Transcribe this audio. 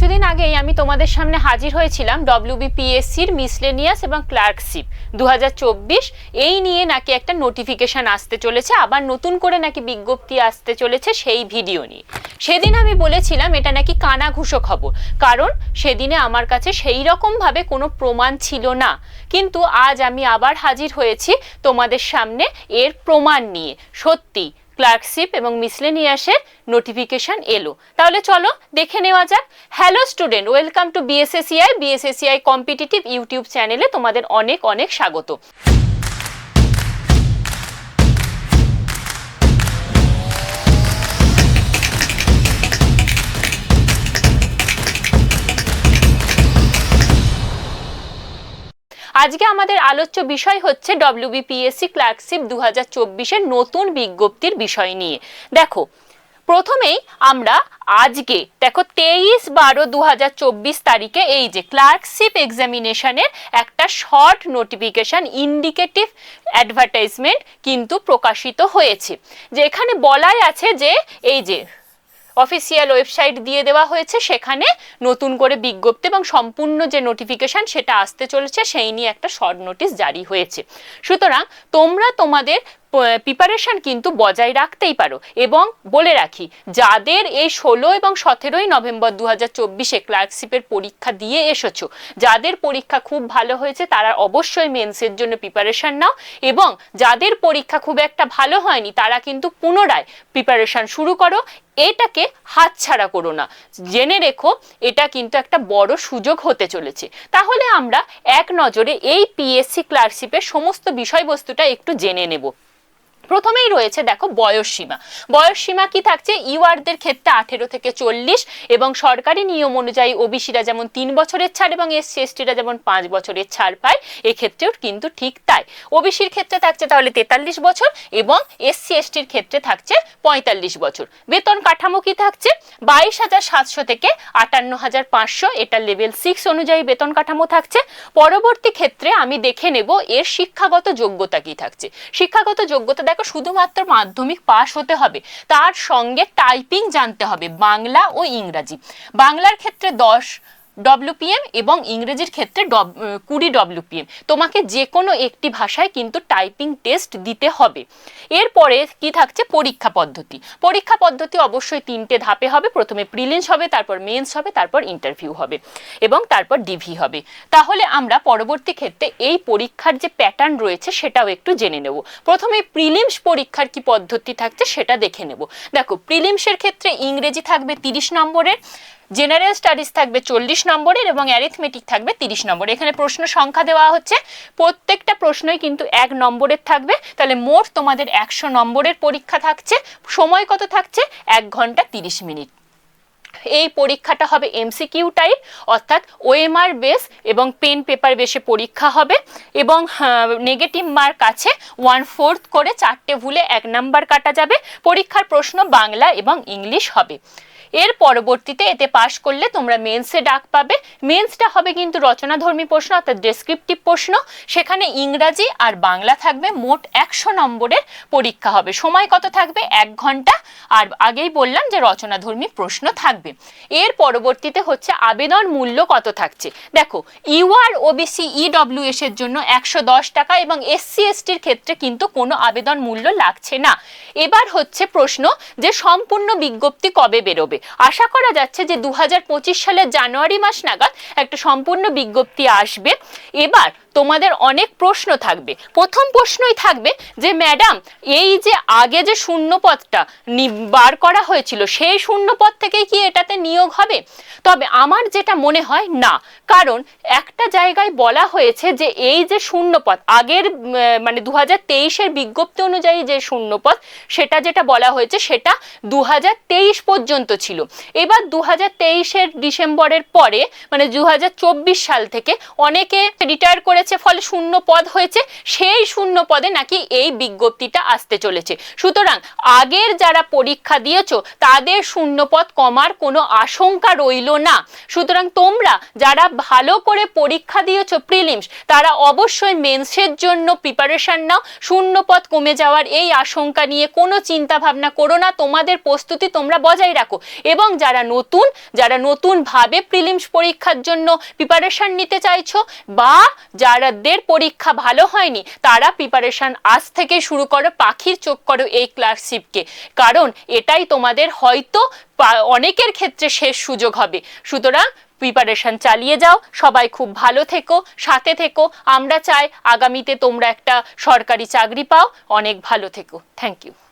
কিছুদিন আগেই আমি তোমাদের সামনে হাজির হয়েছিলাম WBPSCর মিসলেনিয়াস এবং ক্লার্কশিপ 2024 এই নিয়ে নাকি একটা নোটিফিকেশন আসতে চলেছে, আবার নতুন করে নাকি বিজ্ঞপ্তি আসতে চলেছে সেই ভিডিও নিয়ে। সেদিন আমি বলেছিলাম এটা নাকি কানাঘুষো খবর, কারণ সেদিনে আমার কাছে সেই রকমভাবে কোনো প্রমাণ ছিল না। কিন্তু আজ আমি আবার হাজির হয়েছি তোমাদের সামনে এর প্রমাণ নিয়ে। সত্যি ক্লার্কশিপ এবং মিসলেনিয়াসের নোটিফিকেশন এলো, তাহলে চলো দেখে নেওয়া যাক। Hello student, welcome to BSSEI competitive YouTube চ্যানেলে তোমাদের অনেক অনেক স্বাগত। আজকে আমাদের আলোচ্য বিষয় হচ্ছে WBPSC ক্লার্কশিপ 2024-এর নতুন বিজ্ঞপ্তির বিষয় নিয়ে। দেখো, প্রথমেই আমরা আজকে দেখো 23/12/2024 তারিখে এই যে ক্লার্কশিপ এক্সামিনেশনের একটা শর্ট নোটিফিকেশন ইন্ডিকেটিভ অ্যাডভার্টাইজমেন্ট কিন্তু প্রকাশিত হয়েছে, যে এখানে বলাই আছে যে এই যে অফিসিয়াল ওয়েবসাইট দিয়ে দেওয়া হয়েছে, সেখানে নতুন করে বিজ্ঞপ্তি এবং সম্পূর্ণ যে নোটিফিকেশন সেটা আসতে চলেছে সেই নিয়ে একটা শর্ট নোটিশ জারি হয়েছে। সুতরাং তোমরা তোমাদের প্রিপারেশন কিন্তু বজায় রাখতেই পারো। এবং বলে রাখি, যাদের এই 16 এবং 17 নভেম্বর 2024-এ ক্লার্কশিপের পরীক্ষা দিয়ে এসেছো, যাদের পরীক্ষা খুব ভালো হয়েছে তারা অবশ্যই মেন্সের জন্য প্রিপারেশন নাও, এবং যাদের পরীক্ষা খুব একটা ভালো হয়নি তারা কিন্তু পুনরায় প্রিপারেশন শুরু করো। এটাকে হাতছাড়া করো না, জেনে রেখো এটা কিন্তু একটা বড় সুযোগ হতে চলেছে। তাহলে আমরা এক নজরে এই PSC ক্লার্কশিপের সমস্ত বিষয়বস্তুটা একটু জেনে নেব। প্রথমেই রয়েছে দেখো বয়সসীমা। বয়সসীমা কি থাকছে? ইউআরদের ক্ষেত্রে 18 থেকে 40, এবং সরকারি নিয়ম অনুযায়ী ওবিসিরা যেমন 3 বছরের ছাড় এবং SC STরা যেমন 5 বছরের ছাড় পায়, এক্ষেত্রেও কিন্তু ঠিক তাই। ওবিসির ক্ষেত্রে থাকছে তাহলে 43 বছর এবং SC STর ক্ষেত্রে থাকছে 45 বছর। বেতন কাঠামো কি থাকছে? 22,700 থেকে 58,500, এটা লেভেল 6 অনুযায়ী বেতন কাঠামো থাকছে। পরবর্তী ক্ষেত্রে আমি দেখে নেব এর শিক্ষাগত যোগ্যতা কি থাকছে। শিক্ষাগত যোগ্যতা দেখো, শুধুমাত্র মাধ্যমিক পাস হতে হবে, তার সঙ্গে টাইপিং জানতে হবে বাংলা ও ইংরাজি। বাংলার ক্ষেত্রে 10 WPM এবং ইংরেজির ক্ষেত্রে 20 WPM। তোমাকে যে কোনো একটি ভাষায় কিন্তু টাইপিং টেস্ট দিতে হবে। এরপরে কি থাকছে? পরীক্ষা পদ্ধতি। পরীক্ষা পদ্ধতি অবশ্যই 3টে ধাপে হবে। প্রথমে প্রিলিমস হবে, তারপর মেন্স হবে, তারপর ইন্টারভিউ হবে এবং তারপর ডিভি হবে। তাহলে আমরা পরবর্তী ক্ষেত্রে এই পরীক্ষার যে প্যাটার্ন রয়েছে সেটাও একটু জেনে নেব। প্রথমে প্রিলিমস পরীক্ষার কি পদ্ধতি থাকছে সেটা দেখে নেব। দেখো, প্রিলিমসের ক্ষেত্রে ইংরেজি থাকবে 30 নম্বরের, জেনারেল স্টাডিজ থাকবে 40 নম্বরের এবং অ্যারিথমেটিক থাকবে 30 নম্বর। এখানে প্রশ্ন সংখ্যা দেওয়া হচ্ছে, প্রত্যেকটা প্রশ্নই কিন্তু 1 নম্বরের থাকবে। তাহলে মোট তোমাদের 100 নম্বরের পরীক্ষা থাকছে। সময় কত থাকছে? 1 ঘন্টা 30 মিনিট। এই পরীক্ষাটা হবে MCQ টাইপ, অর্থাৎ OMR বেস এবং পেন পেপার বেসে পরীক্ষা হবে, এবং নেগেটিভ মার্ক আছে 1/4 করে, 4টে ভুলে 1 নাম্বার কাটা যাবে। পরীক্ষার প্রশ্ন বাংলা এবং ইংলিশ হবে। এর পরবর্তীতে এতে পাশ করলে তোমরা মেন্সে ডাক পাবে। মেন্সটা হবে কিন্তু রচনাধর্মী প্রশ্ন, অর্থাৎ ডেসক্রিপটিভ প্রশ্ন। সেখানে ইংরাজি আর বাংলা থাকবে। মোট 100 নম্বরের পরীক্ষা হবে। সময় কত থাকবে? 1 ঘন্টা। আর আগেই বললাম যে রচনাধর্মী প্রশ্ন থাকবে। এর পরবর্তীতে হচ্ছে আবেদন মূল্য কত থাকছে। দেখো, UR OBC EWS এর জন্য 110 টাকা এবং SC STর ক্ষেত্রে কিন্তু কোনো আবেদন মূল্য লাগছে না। এবার হচ্ছে প্রশ্ন যে সম্পূর্ণ বিজ্ঞপ্তি কবে বেরোবে। আশা করা যাচ্ছে যে 2025 সালের জানুয়ারি মাস নাগাদ একটা সম্পূর্ণ বিজ্ঞপ্তি আসবে। এবার তোমাদের অনেক প্রশ্ন থাকবে। প্রথম প্রশ্নই থাকবে যে ম্যাডাম, এই যে আগে যে শূন্যপদটা বার করা হয়েছিল সেই শূন্যপদ থেকেই কি এটাতে নিয়োগ হবে? তবে আমার যেটা মনে হয় না, কারণ একটা জায়গায় বলা হয়েছে যে এই যে শূন্যপদ আগের মানে 2023-এর বিজ্ঞপ্তি অনুযায়ী যে শূন্যপদ, সেটা যেটা বলা হয়েছে সেটা 2023 পর্যন্ত ছিল। এবার 2023-এর ডিসেম্বরের পরে মানে 2024 সাল থেকে অনেকে রিটায়ার করে হয়েছে, ফলে শূন্য পদ হয়েছে, সেই শূন্য পদে নাকি এই বিজ্ঞপ্তিটা আসতে চলেছে। সুতরাং আগের যারা পরীক্ষা দিয়েছো তাদের শূন্য পদ কমার কোনো আশঙ্কা রইল না। সুতরাং তোমরা যারা ভালো করে পরীক্ষা দিয়েছো প্রিলিমস, তারা অবশ্যই মেন্সের জন্য প্রিপারেশন নাও। শূন্য পদ কমে যাওয়ার এই আশঙ্কা নিয়ে কোনো চিন্তা ভাবনা করো না, তোমাদের প্রস্তুতি তোমরা বজায় রাখো। এবং যারা নতুন ভাবে প্রিলিমস পরীক্ষার জন্য প্রিপারেশন নিতে চাইছো, বা যাদের পরীক্ষা ভালো হয়নি, তারা প্রিপারেশন আজ থেকে শুরু করো, পাখির চোখ করো এই ক্লার্কশিপকে। কারণ এটাই তোমাদের হয়তো অনেকের ক্ষেত্রে শেষ সুযোগ হবে। সুতরাং প্রিপারেশন চালিয়ে যাও, সবাই খুব ভালো থেকো, সাথে থেকো। আমরা চাই আগামীতে তোমরা একটা সরকারি চাকরি পাও। অনেক ভালো থেকো। Thank you.